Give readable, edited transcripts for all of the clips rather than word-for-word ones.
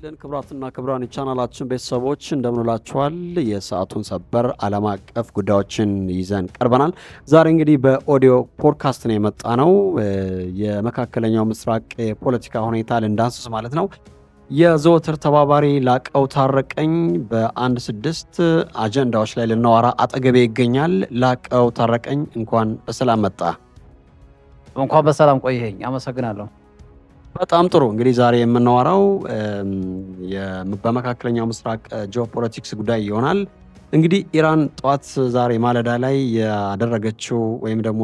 ይስጥልን ክብራትና ክብራን ቻናላችን ቤተሰቦች እንደምንላችኋል። የሰዓቱን ሰበር ዓለም አቀፍ ጉዳዮችን ይዘን ቀርበናል። ዛሬ እንግዲህ በኦዲዮ ፖድካስት ነው የመጣ ነው። የመካከለኛው ምስራቅ የፖለቲካ ሁኔታ ልንዳስስ ማለት ነው። የዘወትር ተባባሪ ላቀው ታረቀኝ በአንድ 6 አጀንዳዎች ላይ ልናወራ አጠገቤ ይገኛል። ላቀው ታረቀኝ እንኳን በሰላም መጣ። እንኳን በሰላም ቆየኝ። አመሰግናለሁ። በጣም ጥሩ። እንግዲህ ዛሬ የምናወራው በመካከለኛው ምስራቅ ጂኦፖለቲክስ ጉዳይ ይሆናል። እንግዲህ ኢራን ጠዋት ዛሬ ማለዳ ላይ ያደረገችው ወይም ደግሞ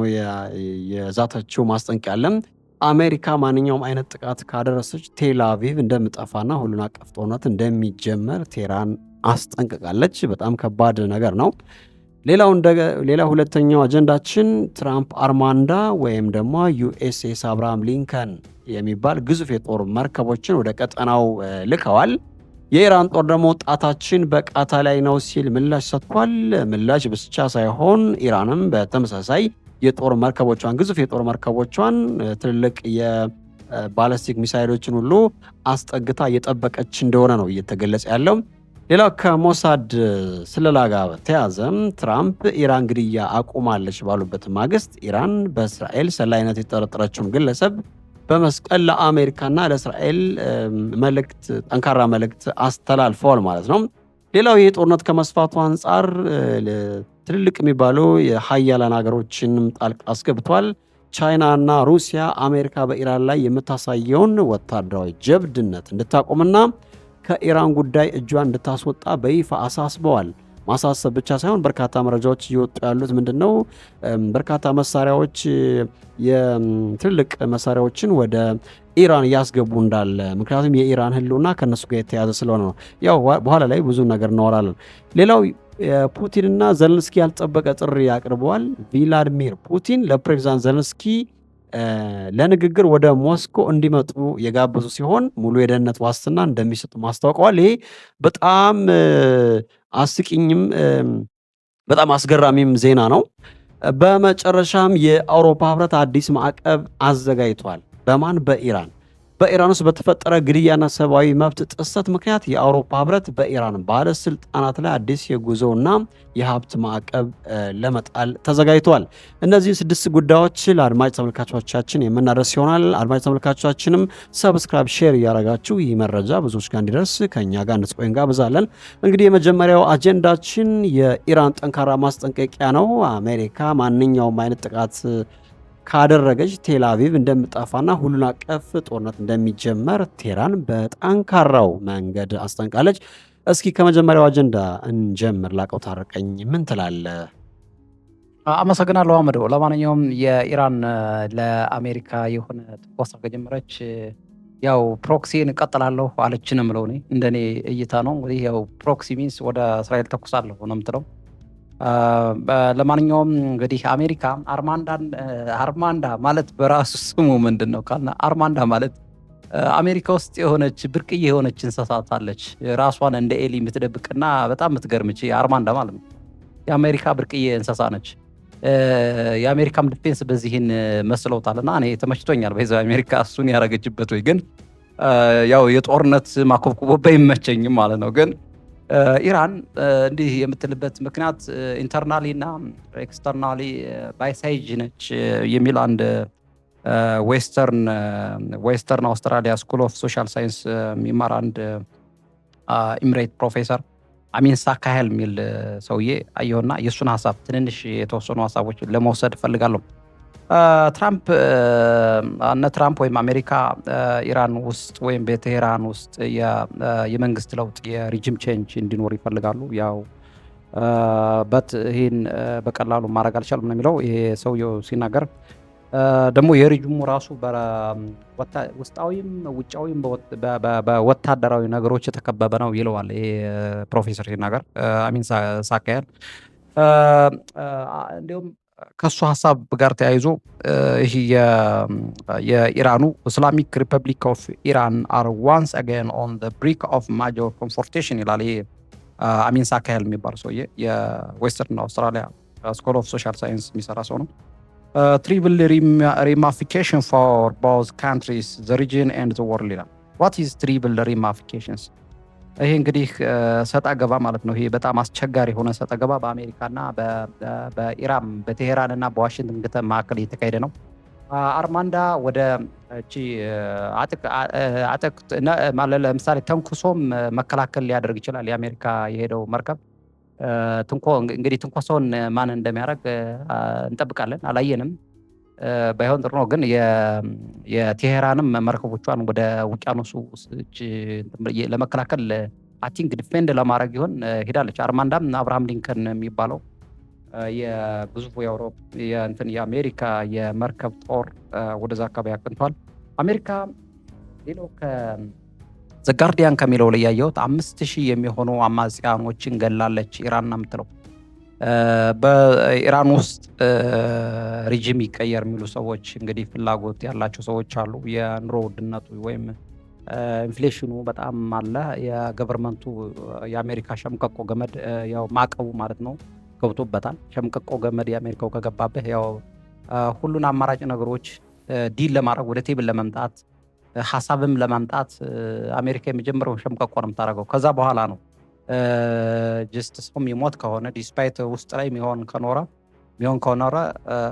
የዛተችው ማስጠንቀቂያ አለ። አሜሪካ ማንኛውም አይነት ጥቃት ካደረሰች ቴል አቪቭ እንደምጠፋና ሁሉን አቀፍ ጦርነት እንደሚጀመር ቴህራን አስጠንቅቃለች። በጣም ከባድ ነገር ነው። ሌላ ሁለተኛው አጀንዳችን ትራምፕ አርማንዳ ወይም ደግሞ ዩኤስኤስ አብርሃም ሊንከን የሚባል ግዙፍ የጦር መርከቦችን ወደ ቀጠናው ልከዋል። የኢራን ጦር ደግሞ ጣታችን በቃታ ላይ ነው ሲል ምላሽ ሰጥቷል። ምላሽ ብቻ ሳይሆን ኢራንም በተመሳሳይ የጦር መርከቦቿን ግዙፍ የጦር መርከቦቿን ትልልቅ የባለስቲክ ሚሳይሎችን ሁሉ አስጠግታ እየጠበቀች እንደሆነ ነው እየተገለጸ ያለው። ሌላው ከሞሳድ ስለላ ጋር ተያዘም ትራምፕ ኢራን ግድያ አቁማለች ባሉበት ማግስት ኢራን በእስራኤል ሰላይነት የጠረጠረችውን ግለሰብ በመስቀል ለአሜሪካና ለእስራኤል ጠንካራ መልእክት አስተላልፈዋል ማለት ነው። ሌላው ይህ ጦርነት ከመስፋቱ አንጻር ትልልቅ የሚባሉ የሀያላን ሀገሮችንም ጣልቃ አስገብቷል። ቻይና እና ሩሲያ አሜሪካ በኢራን ላይ የምታሳየውን ወታደራዊ ጀብድነት እንድታቆምና ከኢራን ጉዳይ እጇን እንድታስወጣ በይፋ አሳስበዋል። ማሳሰብ ብቻ ሳይሆን በርካታ መረጃዎች እየወጡ ያሉት ምንድነው? በርካታ መሳሪያዎች የትልልቅ መሳሪያዎችን ወደ ኢራን እያስገቡ እንዳለ፣ ምክንያቱም የኢራን ህልውና ከነሱ ጋር የተያዘ ስለሆነ ነው። ያው በኋላ ላይ ብዙ ነገር እናወራለን። ሌላው ፑቲንና ዘለንስኪ ያልጠበቀ ጥሪ አቅርበዋል። ቪላዲሚር ፑቲን ለፕሬዚዳንት ዘለንስኪ ለንግግር ወደ ሞስኮ እንዲመጡ የጋበዙ ሲሆን ሙሉ የደህንነት ዋስትና እንደሚሰጡ ማስታወቀዋል። ይሄ በጣም አስቂኝም በጣም አስገራሚም ዜና ነው። በመጨረሻም የአውሮፓ ህብረት አዲስ ማዕቀብ አዘጋጅቷል። በማን? በኢራን ውስጥ በተፈጠረ ግድያና ሰብአዊ መብት ጥሰት ምክንያት የአውሮፓ ህብረት በኢራን ባለስልጣናት ላይ አዲስ የጉዞና የሀብት ማዕቀብ ለመጣል ተዘጋጅቷል። እነዚህ 6 ጉዳዮች ለአድማጭ ተመልካቾቻችን የምናደርስ ይሆናል። አድማጭ ተመልካቾቻችንም ሰብስክራይብ፣ ሼር እያደረጋችሁ ይህ መረጃ ብዙዎች ጋር እንዲደርስ ከኛ ጋር እንድትቆዩ እንጋብዛለን። እንግዲህ የመጀመሪያው አጀንዳችን የኢራን ጠንካራ ማስጠንቀቂያ ነው። አሜሪካ ማንኛውም አይነት ጥቃት ካደረገች ቴል አቪቭ እንደምጠፋና ሁሉን አቀፍ ጦርነት እንደሚጀመር ቴህራን በጠንካራው መንገድ አስጠንቃለች። እስኪ ከመጀመሪያው አጀንዳ እንጀምር። ላቀው ታረቀኝ ምን ትላለህ? አመሰግናለሁ አመዶ። ለማንኛውም የኢራን ለአሜሪካ የሆነ ትንኮሳ ከጀመረች ያው ፕሮክሲን እቀጥላለሁ አለችን ምለው እኔ እንደኔ እይታ ነው። እንግዲህ ያው ፕሮክሲ ሚንስ ወደ እስራኤል ተኩሳለሁ ነው የምትለው። ለማንኛውም እንግዲህ አሜሪካ አርማንዳ ማለት በራሱ ስሙ ምንድን ነው ካልና አርማንዳ ማለት አሜሪካ ውስጥ የሆነች ብርቅዬ የሆነች እንስሳት አለች። ራሷን እንደ ኤሊ የምትደብቅና በጣም የምትገርምች አርማንዳ ማለት ነው። የአሜሪካ ብርቅዬ እንስሳ ነች። የአሜሪካም ዲፌንስ በዚህን መስለውታልና እኔ ተመችቶኛል። በዛ አሜሪካ እሱን ያደረገችበት ወይ ግን ያው የጦርነት ማኮብኮብ ባይመቸኝም ማለት ነው። ግን ኢራን እንዲህ የምትልበት ምክንያት ኢንተርናሊ እና ኤክስተርናሊ ባይሳይጅ ነች የሚል አንድ ዌስተርን አውስትራሊያ ስኩል ኦፍ ሶሻል ሳይንስ የሚማር አንድ ኢምሬት ፕሮፌሰር አሚን ሳካሄል የሚል ሰውዬ አየሁና የእሱን ሀሳብ ትንንሽ የተወሰኑ ሀሳቦች ለመውሰድ እፈልጋለሁ። ትራምፕ ወይም አሜሪካ ኢራን ውስጥ ወይም በቴህራን ውስጥ የመንግስት ለውጥ የሪጅም ቼንጅ እንዲኖር ይፈልጋሉ። ያው ይህን በቀላሉ ማድረግ አልቻሉም ነው የሚለው ይሄ ሰውየው ሲናገር። ደግሞ የሪጅሙ ራሱ ውስጣዊም ውጫዊም በወታደራዊ ነገሮች የተከበበ ነው ይለዋል ይሄ ፕሮፌሰር ሲናገር አሚን ሳካያል። እንዲሁም ከሱ ሀሳብ ጋር ተያይዞ ይህ የኢራኑ ኢስላሚክ ሪፐብሊክ ኦፍ ኢራን አር ዋንስ አገን ኦን ዘ ብሪክ ኦፍ ማጆር ኮንፎርቴሽን ይላል። ይሄ አሚን ሳካሄል የሚባል ሰውዬ የዌስተርን አውስትራሊያ ስኮል ኦፍ ሶሻል ሳይንስ የሚሰራ ሰው ነው። ትሪብል ሪማፊኬሽን ፎር ቦዝ ካንትሪስ ዘ ሪጅን ኤንድ ዘ ወርልድ ይላል። ዋት ኢዝ ትሪብል ራሚፊኬሽንስ? ይሄ እንግዲህ ሰጣ ገባ ማለት ነው። ይሄ በጣም አስቸጋሪ የሆነ ሰጣ ገባ በአሜሪካና በኢራን በቴሄራን እና በዋሽንግተን መካከል እየተካሄደ ነው። አርማንዳ ወደ እቺ ለምሳሌ ተንኩሶም መከላከል ሊያደርግ ይችላል የአሜሪካ የሄደው መርከብ። እንግዲህ ትንኮሳውን ማን እንደሚያደርግ እንጠብቃለን፣ አላየንም። ባይሆን ጥሩ ነው። ግን የቴሄራንም መርከቦቿን ወደ ውቅያኖሱ ለመከላከል አይ ቲንክ ዲፌንድ ለማድረግ ይሆን ሄዳለች። አርማንዳም አብርሃም ሊንከን የሚባለው የግዙፉ የአሜሪካ የመርከብ ጦር ወደዛ አካባቢ አቅንቷል። አሜሪካ ሌላው ከዘጋርዲያን ከሚለው ላይ ያየሁት 5000 የሚሆኑ አማጽያኖችን ገላለች ኢራን ነው የምትለው። በኢራን ውስጥ ሪጂም ይቀየር የሚሉ ሰዎች እንግዲህ ፍላጎት ያላቸው ሰዎች አሉ። የኑሮ ውድነቱ ወይም ኢንፍሌሽኑ በጣም አለ። የገቨርንመንቱ የአሜሪካ ሸምቀቆ ገመድ ያው ማዕቀቡ ማለት ነው ገብቶበታል። ሸምቀቆ ገመድ የአሜሪካው ከገባበት ያው ሁሉን አማራጭ ነገሮች ዲል ለማድረግ ወደ ቴብል ለመምጣት ሀሳብም ለማምጣት አሜሪካ የመጀመሪያውን ሸምቀቆ ነው የምታደርገው። ከዛ በኋላ ነው ጀስት ሰው የሚሞት ከሆነ ዲስፓይት ውስጥ ላይ የሚሆን ከኖረ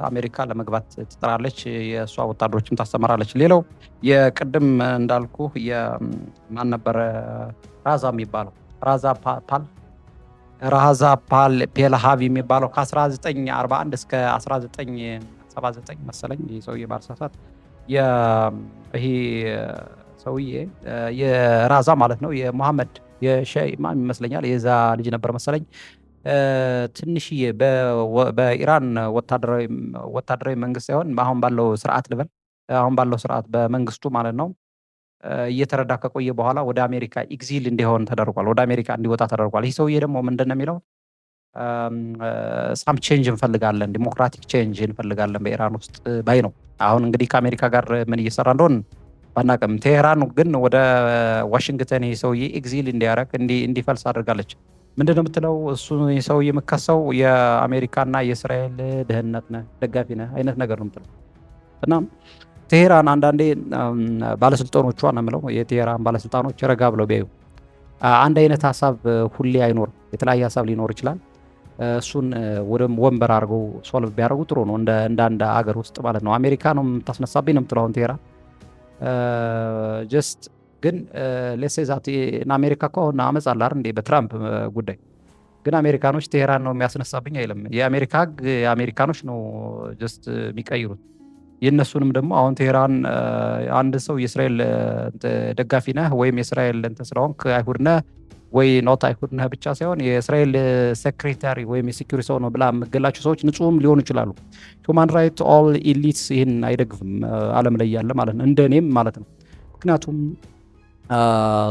አሜሪካ ለመግባት ትጥራለች። የእሷ ወታደሮችም ታስተምራለች። ሌላው የቅድም እንዳልኩ የማን ነበረ ራዛ የሚባለው ራዛ ፓህላቪ የሚባለው ከ1941 እስከ 1979 መሰለኝ ይህ ሰውዬ ባልሳሳት ይሄ ሰውዬ የራዛ ማለት ነው የሙሐመድ የሸይማን ይመስለኛል የዛ ልጅ ነበር መሰለኝ። ትንሽዬ በኢራን ወታደራዊ መንግስት ሳይሆን አሁን ባለው ስርዓት በመንግስቱ ማለት ነው እየተረዳ ከቆየ በኋላ ወደ አሜሪካ ኤግዚል እንዲሆን ተደርጓል። ወደ አሜሪካ እንዲወጣ ተደርጓል። ይህ ሰውዬ ደግሞ ምንድን ነው የሚለው ሳም ቼንጅ እንፈልጋለን፣ ዲሞክራቲክ ቼንጅ እንፈልጋለን በኢራን ውስጥ ባይ ነው። አሁን እንግዲህ ከአሜሪካ ጋር ምን እየሰራ እንደሆን ባናቅም፣ ቴሄራን ግን ወደ ዋሽንግተን ይህ ሰውዬ ኤግዚል እንዲያረግ እንዲፈልስ አድርጋለች። ምንድነው የምትለው? እሱ ሰው የምከሰው የአሜሪካና የእስራኤል ደህንነት ደጋፊ ነህ አይነት ነገር ነው የምትለው። እና ቴሄራን አንዳንዴ ባለስልጣኖቿ ነው የምለው የቴሄራን ባለስልጣኖች ረጋ ብለው ቢያዩ አንድ አይነት ሀሳብ ሁሌ አይኖርም። የተለያየ ሀሳብ ሊኖር ይችላል። እሱን ወደ ወንበር አድርገው ሶልቭ ቢያደርጉ ጥሩ ነው። እንደ አንድ አገር ውስጥ ማለት ነው። አሜሪካ ነው የምታስነሳብኝ ነው የምትለው አሁን ቴሄራን ጀስት ግን ሌሴዛት አሜሪካ እኮ አሁን አመፅ አለ አይደል እንዴ በትራምፕ ጉዳይ። ግን አሜሪካኖች ቴሄራን ነው የሚያስነሳብኝ አይልም። የአሜሪካ ህግ የአሜሪካኖች ነው ጀስት የሚቀይሩት። የእነሱንም ደግሞ አሁን ቴሄራን አንድ ሰው የእስራኤል ደጋፊ ነህ ወይም የእስራኤል እንትን ስለሆንክ አይሁድ ነህ ወይ ኖት አይሁድ ነህ ብቻ ሳይሆን የእስራኤል ሴክሬታሪ ወይም የሴኩሪቲ ሰው ነው ብላ የምትገላቸው ሰዎች ንጹህም ሊሆኑ ይችላሉ። ሁማን ራይት ኦል ኢሊትስ ይህን አይደግፍም ዓለም ላይ ያለ ማለት ነው፣ እንደኔም ማለት ነው። ምክንያቱም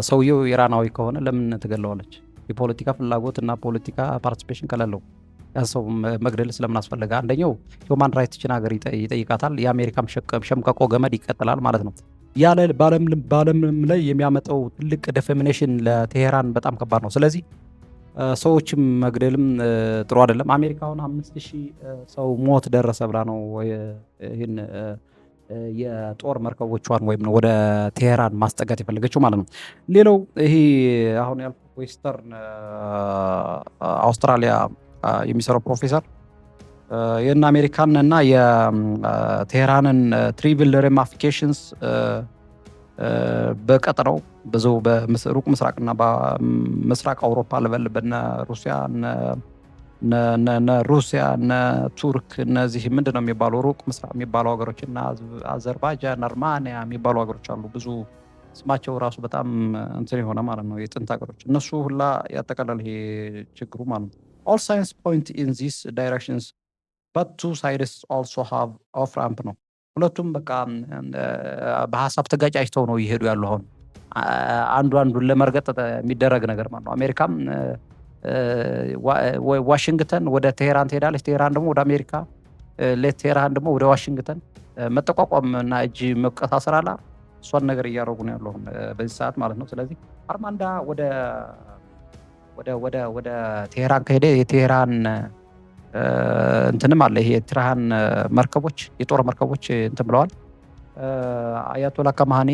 ሰውየው ኢራናዊ ከሆነ ለምን ትገለዋለች? የፖለቲካ ፍላጎት እና ፖለቲካ ፓርቲሲፔሽን ከሌለው ያ ሰው መግደል ስለምን አስፈለገ? አንደኛው ሂውማን ራይትችን ሀገር ይጠይቃታል። የአሜሪካም ሸምቀቆ ገመድ ይቀጥላል ማለት ነው። ያለ በዓለም ላይ የሚያመጣው ትልቅ ዴፌሚኔሽን ለቴሄራን በጣም ከባድ ነው። ስለዚህ ሰዎችም መግደልም ጥሩ አይደለም። አሜሪካውን 5000 ሰው ሞት ደረሰ ብላ ነው ይህን የጦር መርከቦቿን ወይም ወደ ቴሄራን ማስጠጋት የፈለገችው ማለት ነው። ሌላው ይሄ አሁን ያልኩት ዌስተርን አውስትራሊያ የሚሰራው ፕሮፌሰር የእነ አሜሪካን እና የቴሄራንን ትሪቪል ራሚፊኬሽንስ በቀጠናው ብዙ በሩቅ ምስራቅና በምስራቅ አውሮፓ ልበል በነ ሩሲያ እነ ቱርክ እነዚህ ምንድን ነው የሚባሉ ሩቅ ምስራቅ የሚባሉ ሀገሮች እና አዘርባይጃን አርማንያ የሚባሉ ሀገሮች አሉ። ብዙ ስማቸው ራሱ በጣም እንትን የሆነ ማለት ነው የጥንት ሀገሮች፣ እነሱ ሁላ ያጠቃላል ይሄ ችግሩ ማለት ነው። all signs point in these directions but two sides also have off ramp ነው። ሁለቱም በቃ በሀሳብ ተጋጫጭተው ነው እየሄዱ ያሉ። አሁን አንዱን ለመርገጥ የሚደረግ ነገር ማለት ነው። አሜሪካም ዋሽንግተን ወደ ቴሄራን ትሄዳለች፣ ቴሄራን ደግሞ ወደ አሜሪካ፣ ቴሄራን ደግሞ ወደ ዋሽንግተን መጠቋቋም እና እጅ መቀሳሰር አላ እሷን ነገር እያደረጉ ነው ያለው በዚህ ሰዓት ማለት ነው። ስለዚህ አርማንዳ ወደ ቴሄራን ከሄደ የቴሄራን እንትንም አለ ይሄ የቴሄራን መርከቦች የጦር መርከቦች እንትን ብለዋል። አያቶላ ካማሃኒ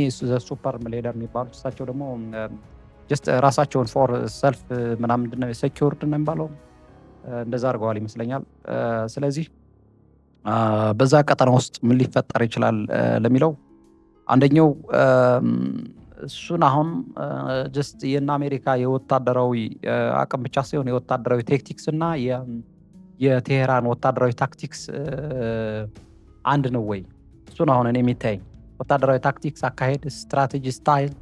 ሱፐር ሊደር የሚባሉት እሳቸው ደግሞ ጀስት ራሳቸውን ፎር ሰልፍ ምናምን ምንድን ነው ሴኪውርድ ነው የሚባለው እንደዛ አድርገዋል ይመስለኛል። ስለዚህ በዛ ቀጠና ውስጥ ምን ሊፈጠር ይችላል ለሚለው አንደኛው እሱን አሁን ጀስት የእነ አሜሪካ የወታደራዊ አቅም ብቻ ሳይሆን የወታደራዊ ቴክቲክስ እና የቴሄራን ወታደራዊ ታክቲክስ አንድ ነው ወይ? እሱን አሁን እኔ የሚታየኝ ወታደራዊ ታክቲክስ፣ አካሄድ፣ ስትራቴጂ፣ ስታይል፣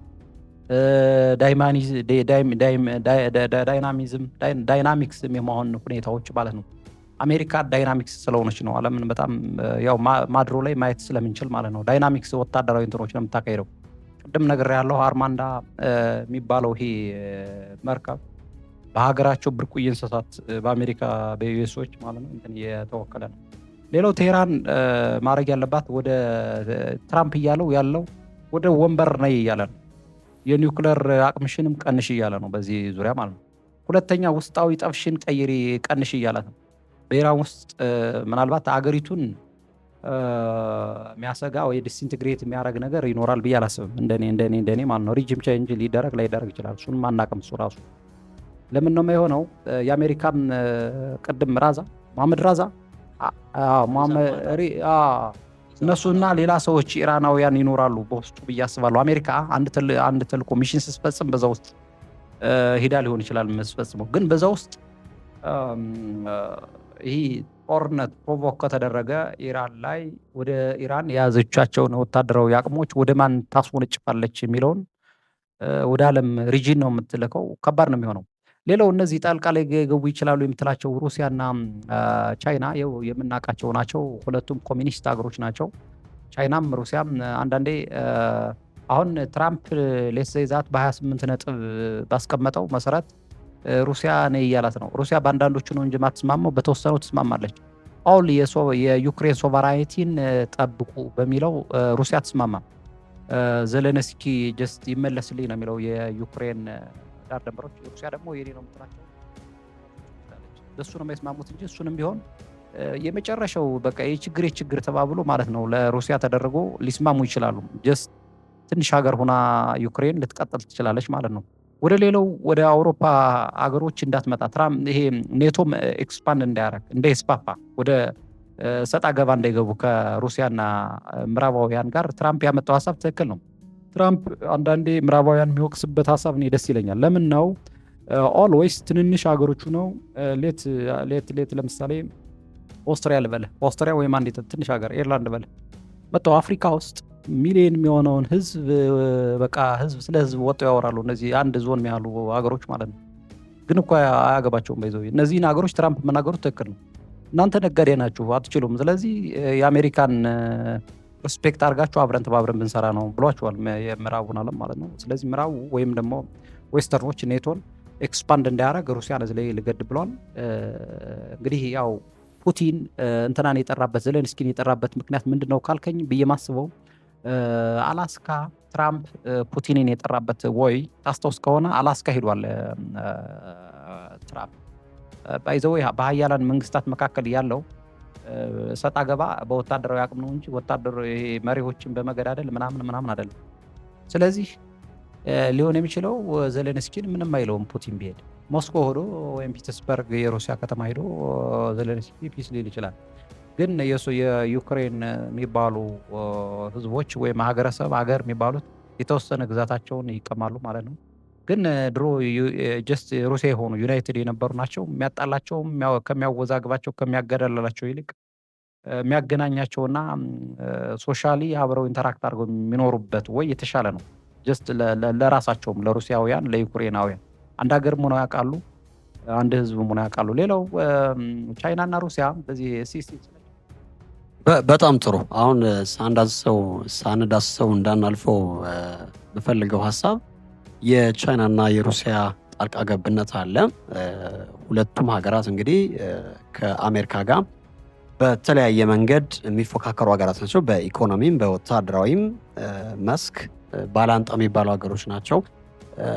ዳይናሚክስም የመሆን ሁኔታዎች ማለት ነው። አሜሪካ ዳይናሚክስ ስለሆነች ነው ዓለምን በጣም ያው ማድሮ ላይ ማየት ስለምንችል ማለት ነው። ዳይናሚክስ ወታደራዊ እንትኖች ነው የምታካሄደው። ቅድም ነገር ያለው አርማንዳ የሚባለው ይሄ መርከብ በሀገራቸው ብርቁዬ እንስሳት በአሜሪካ በዩኤሶች ማለት ነው እንትን የተወከለ ነው። ሌላው ቴሄራን ማድረግ ያለባት ወደ ትራምፕ ያለው ወደ ወንበር ነይ እያለ ነው። የኒውክለር አቅምሽንም ቀንሽ እያለ ነው በዚህ ዙሪያ ማለት ነው። ሁለተኛ ውስጣዊ ጠፍሽን ቀይሪ ቀንሽ እያላት ነው። በኢራን ውስጥ ምናልባት አገሪቱን የሚያሰጋ ወይ ዲስኢንትግሬት የሚያደርግ ነገር ይኖራል ብዬ አላስብም። እንደኔ ማለት ነው። ሪጅም ቼንጅ ሊደረግ ላይደረግ ይችላል። እሱንም አናውቅም። እሱ ራሱ ለምን ነው የሆነው? የአሜሪካን ቅድም መሐመድ ራዛ እነሱና ሌላ ሰዎች ኢራናውያን ይኖራሉ በውስጡ ብዬ አስባለሁ። አሜሪካ አንድ ተልእኮ ሚሽን ስትፈጽም በዛ ውስጥ ሂዳ ሊሆን ይችላል የምትፈጽመው። ግን በዛ ውስጥ ይህ ጦርነት ፕሮቮክ ከተደረገ ኢራን ላይ ወደ ኢራን የያዘቻቸውን ወታደራዊ አቅሞች ወደ ማን ታስወነጭፋለች የሚለውን ወደ ዓለም ሪጂን ነው የምትልከው። ከባድ ነው የሚሆነው። ሌላው እነዚህ ጣልቃ ላይ ገቡ ይችላሉ የምትላቸው ሩሲያና ቻይና የምናውቃቸው ናቸው። ሁለቱም ኮሚኒስት ሀገሮች ናቸው። ቻይናም ሩሲያም አንዳንዴ አሁን ትራምፕ ሌትሴይዛት በ28 ነጥብ ባስቀመጠው መሰረት ሩሲያ ነይ እያላት ነው። ሩሲያ በአንዳንዶቹ ነው እንጂ ማትስማማው በተወሰነው ትስማማለች። ኦል የዩክሬን ሶቨራይቲን ጠብቁ በሚለው ሩሲያ ትስማማ። ዘለንስኪ ጀስት ይመለስልኝ ነው የሚለው የዩክሬን ዳር ደንበሮች። ሩሲያ ደግሞ የኔ ነው የምትላቸው በሱ ነው የማይስማሙት እንጂ እሱንም ቢሆን የመጨረሻው በቃ የችግር ተባብሎ ማለት ነው ለሩሲያ ተደርጎ ሊስማሙ ይችላሉ። ጀስት ትንሽ ሀገር ሆና ዩክሬን ልትቀጥል ትችላለች ማለት ነው። ወደ ሌላው ወደ አውሮፓ አገሮች እንዳትመጣ ይሄ ኔቶም ኤክስፓንድ እንዳይስፋፋ ወደ ሰጣ ገባ እንዳይገቡ ከሩሲያና ምዕራባውያን ጋር ትራምፕ ያመጣው ሀሳብ ትክክል ነው። ትራምፕ አንዳንዴ ምዕራባውያን የሚወቅስበት ሀሳብ እኔ ደስ ይለኛል። ለምን ነው ኦልዌይስ ትንንሽ ሀገሮቹ ነው ሌት ለምሳሌ ኦስትሪያ ልበልህ፣ ኦስትሪያ ወይም አንዲት ትንሽ ሀገር ኤርላንድ በልህ መጥተው አፍሪካ ውስጥ ሚሊዮን የሚሆነውን ህዝብ በቃ ስለ ህዝብ ወጥተው ያወራሉ። እነዚህ አንድ ዞን የሚያሉ ሀገሮች ማለት ነው። ግን እኮ አያገባቸውም። በይዘው እነዚህን ሀገሮች ትራምፕ መናገሩት ትክክል ነው። እናንተ ነጋዴ ናችሁ አትችሉም፣ ስለዚህ የአሜሪካን ሪስፔክት አድርጋችሁ አብረን ተባብረን ብንሰራ ነው ብሏቸዋል የምዕራቡን ዓለም ማለት ነው። ስለዚህ ምዕራቡ ወይም ደግሞ ዌስተርኖች ኔቶን ኤክስፓንድ እንዳያደርግ ሩሲያን እዚህ ላይ ልገድ ብሏል። እንግዲህ ያው ፑቲን እንትናን የጠራበት ዘለንስኪን የጠራበት ምክንያት ምንድን ነው ካልከኝ ብዬ ማስበው አላስካ ትራምፕ ፑቲንን የጠራበት ወይ ታስታውስ ከሆነ አላስካ ሄዷል ትራምፕ። ባይዘው በሀያላን መንግስታት መካከል ያለው ሰጣ ገባ በወታደራዊ አቅም ነው እንጂ ወታደራዊ መሪዎችን በመገዳደል ምናምን አይደለም። ስለዚህ ሊሆን የሚችለው ዘለንስኪን ምንም አይለውም ፑቲን ቢሄድ ሞስኮ ሄዶ ወይም ፒተርስበርግ የሩሲያ ከተማ ሄዶ ዘለንስኪ ፒስ ሊል ይችላል። ግን የዩክሬን የሚባሉ ህዝቦች ወይም ሀገር የሚባሉት የተወሰነ ግዛታቸውን ይቀማሉ ማለት ነው። ግን ድሮ ጀስት ሩሲያ የሆኑ ዩናይትድ የነበሩ ናቸው። የሚያጣላቸውም ከሚያወዛግባቸው ከሚያገዳላቸው ይልቅ የሚያገናኛቸውና ሶሻሊ አብረው ኢንተራክት አድርገው የሚኖሩበት ወይ የተሻለ ነው። ጀስት ለራሳቸውም ለሩሲያውያን ለዩክሬናውያን አንድ ሀገር ሆነው ያውቃሉ፣ አንድ ህዝብ ሆነው ያውቃሉ። ሌላው ቻይናና ሩሲያ በዚህ በጣም ጥሩ። አሁን ሳንዳስሰው እንዳናልፈው በፈልገው ሀሳብ የቻይናና የሩሲያ ጣልቃ ገብነት አለ። ሁለቱም ሀገራት እንግዲህ ከአሜሪካ ጋር በተለያየ መንገድ የሚፎካከሩ ሀገራት ናቸው። በኢኮኖሚም በወታደራዊም መስክ ባላንጣ የሚባሉ ሀገሮች ናቸው።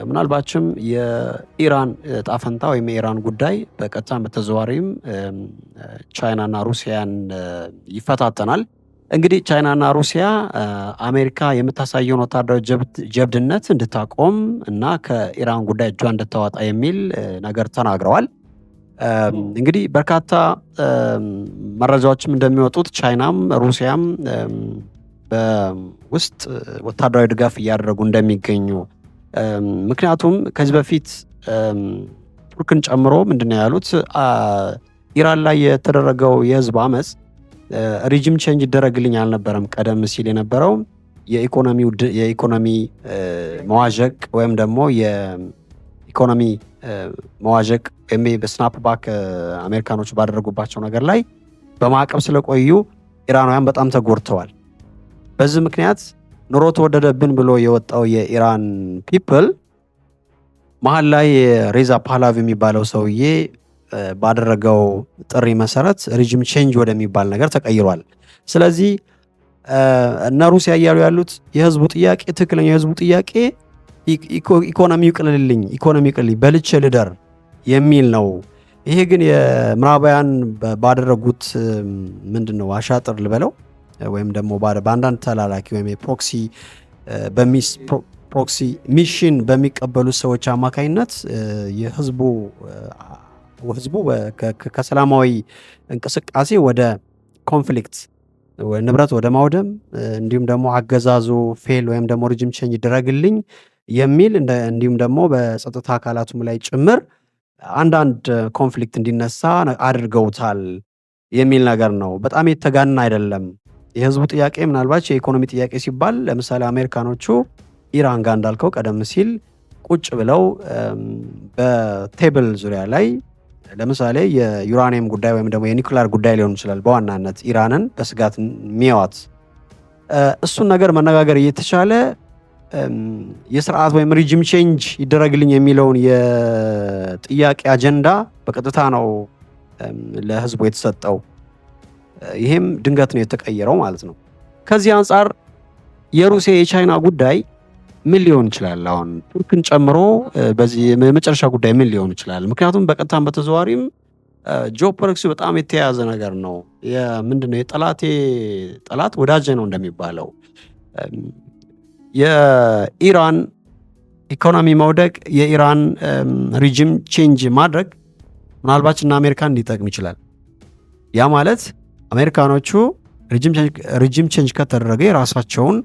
ምናልባችም የኢራን ጣፈንታ ወይም የኢራን ጉዳይ በቀጥታም በተዘዋዋሪም ቻይናና ሩሲያን ይፈታተናል። እንግዲህ ቻይናና ሩሲያ አሜሪካ የምታሳየውን ወታደራዊ ጀብድነት እንድታቆም እና ከኢራን ጉዳይ እጇ እንድታወጣ የሚል ነገር ተናግረዋል። እንግዲህ በርካታ መረጃዎችም እንደሚወጡት ቻይናም ሩሲያም በውስጥ ወታደራዊ ድጋፍ እያደረጉ እንደሚገኙ ምክንያቱም ከዚህ በፊት ቱርክን ጨምሮ ምንድነው ያሉት ኢራን ላይ የተደረገው የህዝብ አመፅ ሪጅም ቼንጅ ይደረግልኝ አልነበረም። ቀደም ሲል የነበረው የኢኮኖሚ መዋዠቅ ወይም ደግሞ የኢኮኖሚ መዋዠቅ ወይም በስናፕ ባክ አሜሪካኖች ባደረጉባቸው ነገር ላይ በማዕቀብ ስለቆዩ ኢራናውያን በጣም ተጎድተዋል። በዚህ ምክንያት ኑሮ ተወደደብን ብሎ የወጣው የኢራን ፒፕል መሀል ላይ ሬዛ ፓህላቪ የሚባለው ሰውዬ ባደረገው ጥሪ መሰረት ሪጅም ቼንጅ ወደሚባል ነገር ተቀይሯል። ስለዚህ እነ ሩሲያ እያሉ ያሉት የህዝቡ ጥያቄ ትክክለኛ የህዝቡ ጥያቄ ኢኮኖሚ ይቅልልኝ በልቼ ልደር የሚል ነው። ይሄ ግን የምዕራባውያን ባደረጉት ምንድነው አሻጥር ልበለው ወይም ደግሞ በአንዳንድ ተላላኪ ወይም ፕሮክሲ ሚሽን በሚቀበሉ ሰዎች አማካኝነት የህዝቡ ከሰላማዊ እንቅስቃሴ ወደ ኮንፍሊክት ንብረት ወደ ማውደም እንዲሁም ደግሞ አገዛዙ ፌል ወይም ደግሞ ሪጅም ቼንጅ ይደረግልኝ የሚል እንዲሁም ደግሞ በጸጥታ አካላቱም ላይ ጭምር አንዳንድ ኮንፍሊክት እንዲነሳ አድርገውታል የሚል ነገር ነው። በጣም የተጋነነ አይደለም። የህዝቡ ጥያቄ ምናልባት የኢኮኖሚ ጥያቄ ሲባል ለምሳሌ አሜሪካኖቹ ኢራን ጋር እንዳልከው ቀደም ሲል ቁጭ ብለው በቴብል ዙሪያ ላይ ለምሳሌ የዩራኒየም ጉዳይ ወይም ደግሞ የኒኩሊየር ጉዳይ ሊሆን ይችላል በዋናነት ኢራንን በስጋት የሚያዋት እሱን ነገር መነጋገር እየተቻለ የስርዓት ወይም ሪጅም ቼንጅ ይደረግልኝ የሚለውን የጥያቄ አጀንዳ በቀጥታ ነው ለህዝቡ የተሰጠው። ይሄም ድንገት ነው የተቀየረው ማለት ነው። ከዚህ አንጻር የሩሲያ የቻይና ጉዳይ ምን ሊሆን ይችላል? አሁን ቱርክን ጨምሮ በዚህ የመጨረሻ ጉዳይ ምን ሊሆን ይችላል? ምክንያቱም በቀጥታም በተዘዋዋሪም ጂኦፖለቲክሱ በጣም የተያያዘ ነገር ነው። ምንድነው የጠላቴ ጠላት ወዳጄ ነው እንደሚባለው የኢራን ኢኮኖሚ መውደቅ የኢራን ሪጅም ቼንጅ ማድረግ ምናልባት እና አሜሪካን ሊጠቅም ይችላል። ያ ማለት አሜሪካኖቹ ሪጅም ቼንጅ ከተደረገ የራሳቸውን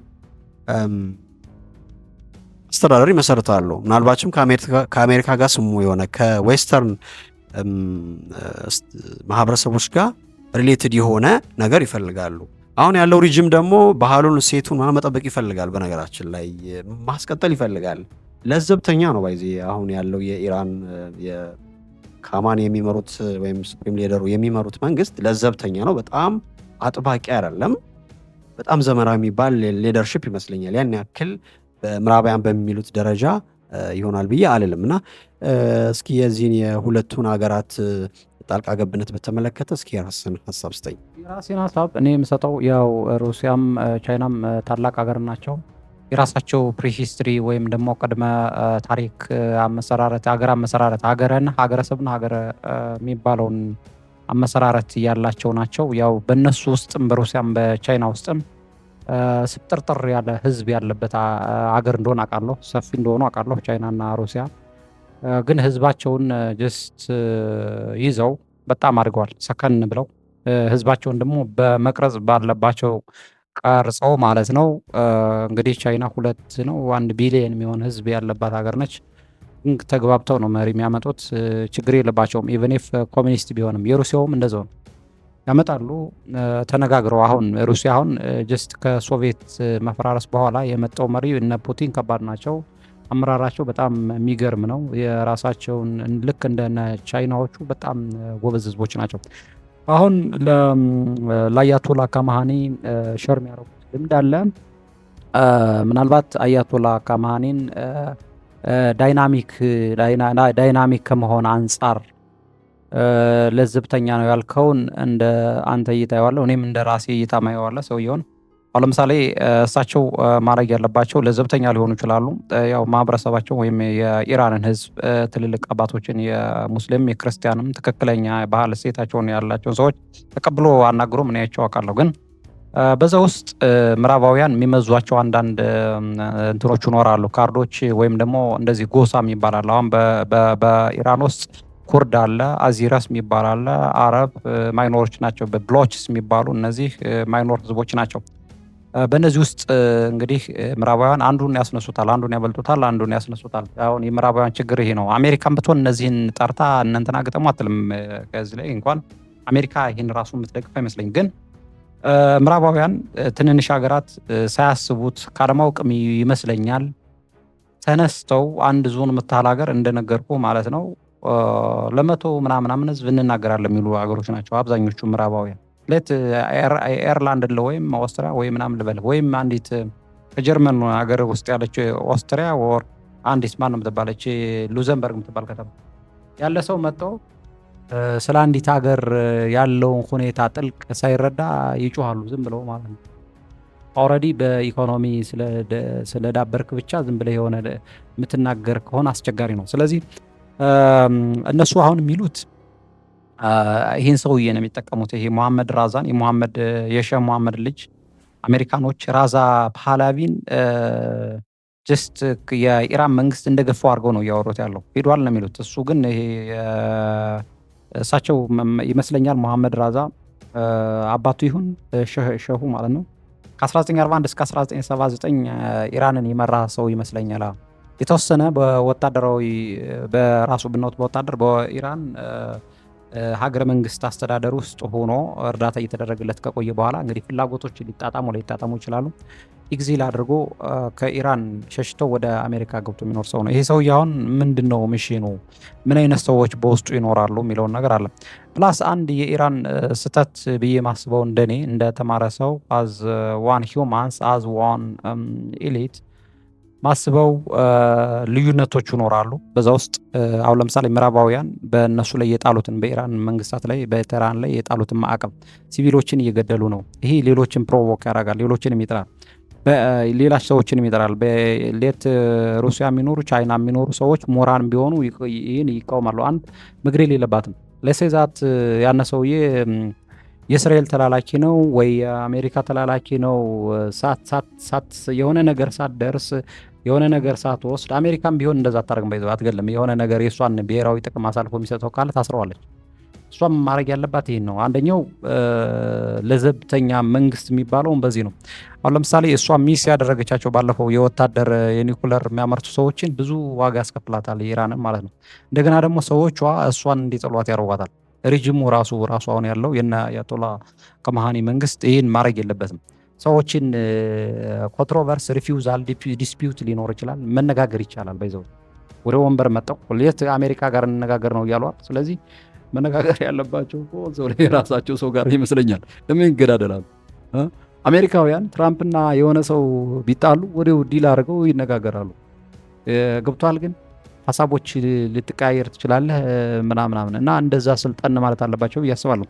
አስተዳደር ይመሰርታሉ። ምናልባችም ከአሜሪካ ጋር ስሙ የሆነ ከዌስተርን ማህበረሰቦች ጋር ሪሌትድ የሆነ ነገር ይፈልጋሉ። አሁን ያለው ሪጅም ደግሞ ባህሉን ሴቱን መጠበቅ ይፈልጋል። በነገራችን ላይ ማስቀጠል ይፈልጋል። ለዘብተኛ ነው ባይዚ አሁን ያለው የኢራን ካማን የሚመሩት ወይም ሱፕሪም ሊደሩ የሚመሩት መንግስት ለዘብተኛ ነው። በጣም አጥባቂ አይደለም። በጣም ዘመናዊ የሚባል ሊደርሺፕ ይመስለኛል። ያን ያክል በምዕራባውያን በሚሉት ደረጃ ይሆናል ብዬ አልልም። እና እስኪ የዚህን የሁለቱን ሀገራት ጣልቃ ገብነት በተመለከተ እስኪ የራስን ሀሳብ ስጠኝ። የራሴን ሀሳብ እኔ የምሰጠው ያው ሩሲያም ቻይናም ታላቅ ሀገር ናቸው። የራሳቸው ፕሪሂስትሪ ወይም ደግሞ ቅድመ ታሪክ አመሰራረት ሀገረሰብና ሀገረ የሚባለውን አመሰራረት ያላቸው ናቸው። ያው በእነሱ ውስጥም በሩሲያም በቻይና ውስጥም ስብጥርጥር ያለ ህዝብ ያለበት ሀገር እንደሆነ አውቃለሁ። ሰፊ እንደሆኑ አውቃለሁ ቻይናና ሩሲያ። ግን ህዝባቸውን ጀስት ይዘው በጣም አድርገዋል ሰከን ብለው ህዝባቸውን ደግሞ በመቅረጽ ባለባቸው ቀርጸው ማለት ነው። እንግዲህ ቻይና 1 ቢሊዮን የሚሆን ህዝብ ያለባት ሀገር ነች። ተግባብተው ነው መሪ የሚያመጡት። ችግር የለባቸውም። ኢቨን ኢፍ ኮሚኒስት ቢሆንም የሩሲያውም እንደዛው ነው ያመጣሉ ተነጋግረው። አሁን ሩሲያ አሁን ጀስት ከሶቪየት መፈራረስ በኋላ የመጣው መሪ እነ ፑቲን ከባድ ናቸው። አመራራቸው በጣም የሚገርም ነው። የራሳቸውን ልክ እንደነ ቻይናዎቹ በጣም ጎበዝ ህዝቦች ናቸው። አሁን ለአያቶላ ካማሃኒ ሸር የሚያደርጉት ልምድ አለ። ምናልባት አያቶላ ካማሃኒን ዳይናሚክ ከመሆን አንጻር ለዝብተኛ ነው ያልከውን እንደ አንተ እይታ የዋለው እኔም እንደ ራሴ እይታ ማየዋለ ሰውየውን። አሁን ለምሳሌ እሳቸው ማድረግ ያለባቸው ለዘብተኛ ሊሆኑ ይችላሉ። ያው ማህበረሰባቸው ወይም የኢራንን ህዝብ ትልልቅ አባቶችን የሙስሊም የክርስቲያንም ትክክለኛ ባህል እሴታቸውን ያላቸውን ሰዎች ተቀብሎ አናግሮ ምን ያቸው አውቃለሁ። ግን በዛ ውስጥ ምዕራባውያን የሚመዟቸው አንዳንድ እንትኖች ይኖራሉ፣ ካርዶች ወይም ደግሞ እንደዚህ ጎሳ የሚባል አለ። አሁን በኢራን ውስጥ ኩርድ አለ፣ አዚረስ የሚባል አለ፣ አረብ ማይኖሮች ናቸው። በብሎችስ የሚባሉ እነዚህ ማይኖር ህዝቦች ናቸው። በእነዚህ ውስጥ እንግዲህ ምዕራባውያን አንዱን ያስነሱታል፣ አንዱን ያበልጡታል፣ አንዱን ያስነሱታል። አሁን የምዕራባውያን ችግር ይሄ ነው። አሜሪካን ብትሆን እነዚህን ጠርታ እነ እንትና ግጠሙ አትልም። ከዚህ ላይ እንኳን አሜሪካ ይህን ራሱ የምትደግፍ አይመስለኝ። ግን ምዕራባውያን ትንንሽ ሀገራት ሳያስቡት ካለማወቅም ይመስለኛል ተነስተው አንድ ዞን የምታህል ሀገር እንደነገርኩ ማለት ነው ለመቶ ምናምን ህዝብ እንናገራለን የሚሉ ሀገሮች ናቸው አብዛኞቹ ምዕራባውያን። ሌት ኤርላንድ ወይም ኦስትሪያ ወይ ምናምን ልበል ወይም አንዲት ከጀርመን ሀገር ውስጥ ያለች ኦስትሪያ ወር አንዲት ማን ነው የምትባለች ሉዘንበርግ የምትባል ከተማ ያለ ሰው መጥቶ ስለ አንዲት ሀገር ያለውን ሁኔታ ጥልቅ ሳይረዳ ይጮሃሉ ዝም ብለው ማለት ነው። ኦልሬዲ በኢኮኖሚ ስለዳበርክ ብቻ ዝም ብለህ የሆነ የምትናገር ከሆነ አስቸጋሪ ነው። ስለዚህ እነሱ አሁን የሚሉት ይህን ሰውዬ ነው የሚጠቀሙት። ይሄ መሐመድ ራዛን የሼህ መሐመድ ልጅ አሜሪካኖች ራዛ ፓህላቪን ጀስት የኢራን መንግስት እንደገፋው አድርገው ነው እያወሩት ያለው። ሄዷል ነው የሚሉት። እሱ ግን ይሄ እሳቸው ይመስለኛል መሐመድ ራዛ አባቱ ይሁን ሸሁ ማለት ነው ከ1941 እስከ 1979 ኢራንን የመራ ሰው ይመስለኛል። የተወሰነ በወታደራዊ በራሱ ብናውት በወታደር በኢራን ሀገረ መንግስት አስተዳደር ውስጥ ሆኖ እርዳታ እየተደረገለት ከቆየ በኋላ እንግዲህ ፍላጎቶች ሊጣጣሙ ይችላሉ። ኤግዚል አድርጎ ከኢራን ሸሽቶ ወደ አሜሪካ ገብቶ የሚኖር ሰው ነው። ይሄ ሰውዬ አሁን ምንድነው ሚሽኑ፣ ምን አይነት ሰዎች በውስጡ ይኖራሉ የሚለውን ነገር አለ። ፕላስ አንድ የኢራን ስህተት ብዬ ማስበው እንደኔ እንደተማረ ሰው አዝ ዋን ሂውማንስ አዝ ዋን ኤሊት ማስበው ልዩነቶች ይኖራሉ በዛ ውስጥ። አሁን ለምሳሌ ምዕራባውያን በእነሱ ላይ የጣሉትን በኢራን መንግስታት ላይ በቴህራን ላይ የጣሉትን ማዕቀብ ሲቪሎችን እየገደሉ ነው። ይሄ ሌሎችን ፕሮቮክ ያደርጋል፣ ሌሎችንም ይጥላል፣ ሌላ ሰዎችንም ይጥላል። በሌት ሩሲያ የሚኖሩ ቻይና የሚኖሩ ሰዎች ሞራን ቢሆኑ ይህን ይቃወማሉ። አንድ ምግሬል የለባትም ለሴዛት ያነ ሰውዬ የእስራኤል ተላላኪ ነው ወይ የአሜሪካ ተላላኪ ነው ሳት የሆነ ነገር ሳትደርስ የሆነ ነገር ሳትወስድ አሜሪካም ቢሆን እንደዛ አታደርግም፣ አትገልም። የሆነ ነገር የእሷን ብሔራዊ ጥቅም አሳልፎ የሚሰጠው ካለ ታስረዋለች። እሷም ማድረግ ያለባት ይሄን ነው። አንደኛው ለዘብተኛ መንግስት የሚባለውን በዚህ ነው። አሁን ለምሳሌ እሷ ሚስ ያደረገቻቸው ባለፈው የወታደር የኒኩለር የሚያመርቱ ሰዎችን ብዙ ዋጋ ያስከፍላታል ኢራንም ማለት ነው። እንደገና ደግሞ ሰዎቿ እሷን እንዲጥሏት ያደርጓታል። ሪጅሙ ራሱ አሁን ያለው የአያቶላ ከመሃኒ መንግስት ይህን ማድረግ የለበትም። ሰዎችን ኮንትሮቨርስ ሪፊውዛል ዲስፒዩት ሊኖር ይችላል፣ መነጋገር ይቻላል። በይዘው ወደ ወንበር መጣው ሁለት አሜሪካ ጋር እንነጋገር ነው እያሏል። ስለዚህ መነጋገር ያለባቸው የራሳቸው ሰው ጋር ይመስለኛል። ለምን ይገዳደላሉ? አሜሪካውያን ትራምፕና የሆነ ሰው ቢጣሉ ወዲያው ዲል አድርገው ይነጋገራሉ። ገብቷል ግን ሀሳቦች ልትቀያየር ትችላለህ ምናምን እና እንደዛ ስልጠን ማለት አለባቸው ብዬ አስባለሁ።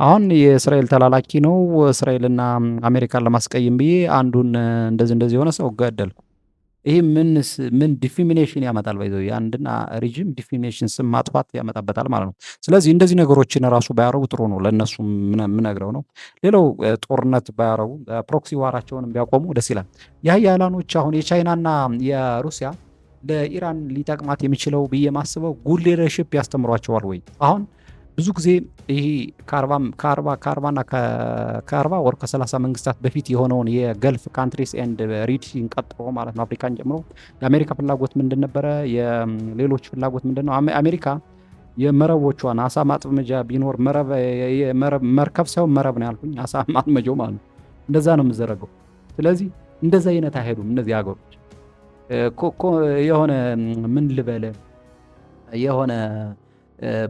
አሁን የእስራኤል ተላላኪ ነው እስራኤልና አሜሪካን ለማስቀየም ብዬ አንዱን እንደዚህ የሆነ ሰው ገደልኩ። ይህ ምን ዲፊሚኔሽን ያመጣል? ባይዘው የአንድና ሪጅም ዲፊሚኔሽን ስም ማጥፋት ያመጣበታል ማለት ነው። ስለዚህ እንደዚህ ነገሮችን ራሱ ባያረጉ ጥሩ ነው። ለእነሱ ምነግረው ነው። ሌላው ጦርነት ባያረጉ ፕሮክሲ ዋራቸውንም ቢያቆሙ ደስ ይላል። የሀያላኖች አሁን የቻይናና የሩሲያ ለኢራን ሊጠቅማት የሚችለው ብዬ ማስበው ጉድ ሊደርሺፕ ያስተምሯቸዋል ወይ? አሁን ብዙ ጊዜ ይሄ ከ40 ወር ከ30 መንግስታት በፊት የሆነውን የገልፍ ካንትሪስ ኤንድ ሪጅን ቀጥሎ ማለት ነው አፍሪካን ጨምሮ የአሜሪካ ፍላጎት ምንድን ነበረ? የሌሎች ፍላጎት ምንድን ነው? አሜሪካ የመረቦቿን አሳ ማጥመጃ ቢኖር መርከብ ሳይሆን መረብ ነው ያልኩኝ፣ አሳ ማጥመጃው ማለት ነው። እንደዛ ነው የምዘረገው። ስለዚህ እንደዛ አይነት አይሄዱም እነዚህ ሀገሮች። የሆነ ምን ልበለ የሆነ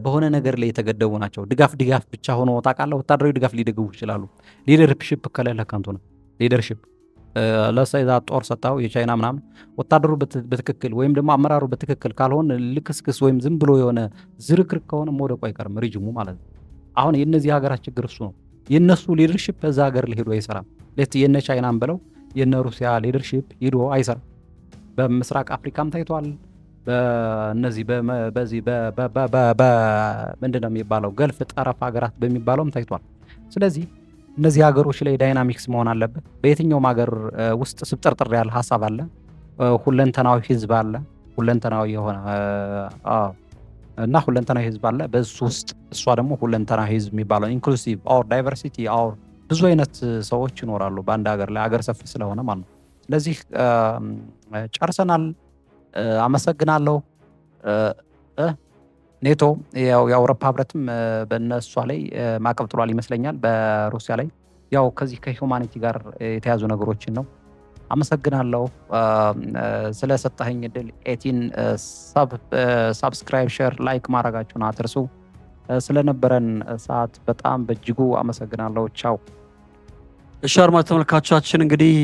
በሆነ ነገር ላይ የተገደቡ ናቸው። ድጋፍ ብቻ ሆኖ ታውቃለህ፣ ወታደራዊ ድጋፍ ሊደግፉ ይችላሉ። ሊደርሺፕ ከሌለ ከንቱ ነው። ሊደርሺፕ ለሳይዛ ጦር ሰጣው የቻይና ምናምን ወታደሩ በትክክል ወይም ደግሞ አመራሩ በትክክል ካልሆነ ልክስክስ ወይም ዝም ብሎ የሆነ ዝርክርክ ከሆነ መውደቁ አይቀርም ሪጅሙ ማለት ነው። አሁን የነዚህ ሀገራት ችግር እሱ ነው። የነሱ ሊደርሺፕ በዛ ሀገር ሊሄዱ አይሰራም። የነ ቻይናም ብለው የነ ሩሲያ ሊደርሺፕ ሂዶ አይሰራም። በምስራቅ አፍሪካም ታይቷል። በእነዚህ በዚህ ምንድን ነው የሚባለው ገልፍ ጠረፍ ሀገራት በሚባለውም ታይቷል። ስለዚህ እነዚህ ሀገሮች ላይ ዳይናሚክስ መሆን አለበት። በየትኛውም ሀገር ውስጥ ስብጥርጥር ያለ ሀሳብ አለ፣ ሁለንተናዊ ህዝብ አለ፣ ሁለንተናዊ የሆነ እና ሁለንተናዊ ህዝብ አለ። በሱ ውስጥ እሷ ደግሞ ሁለንተናዊ ህዝብ የሚባለው ኢንክሉሲቭ ኦር ዳይቨርሲቲ ኦር ብዙ አይነት ሰዎች ይኖራሉ በአንድ ሀገር ላይ፣ ሀገር ሰፊ ስለሆነ ማለት ነው። ስለዚህ ጨርሰናል። አመሰግናለሁ። ኔቶ ያው የአውሮፓ ህብረትም በእነሷ ላይ ማዕቀብ ጥሏል ይመስለኛል፣ በሩሲያ ላይ ያው ከዚህ ከሂውማኒቲ ጋር የተያዙ ነገሮችን ነው። አመሰግናለሁ ስለሰጠኸኝ እድል። ኤቲን ሳብስክራይብ፣ ሼር፣ ላይክ ማድረጋችሁን አትርሱ። ስለነበረን ሰዓት በጣም በእጅጉ አመሰግናለሁ። ቻው። እሺ አድማጭ ተመልካቾቻችን እንግዲህ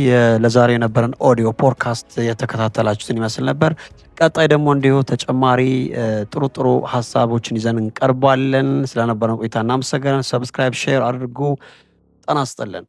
ለዛሬ የነበረን ኦዲዮ ፖድካስት የተከታተላችሁትን ይመስል ነበር። ቀጣይ ደግሞ እንዲሁ ተጨማሪ ጥሩ ጥሩ ሀሳቦችን ይዘን እንቀርባለን። ስለነበረን ቆይታ እናመሰግናለን። ሰብስክራይብ ሼር አድርጉ። ጤና ይስጥልን።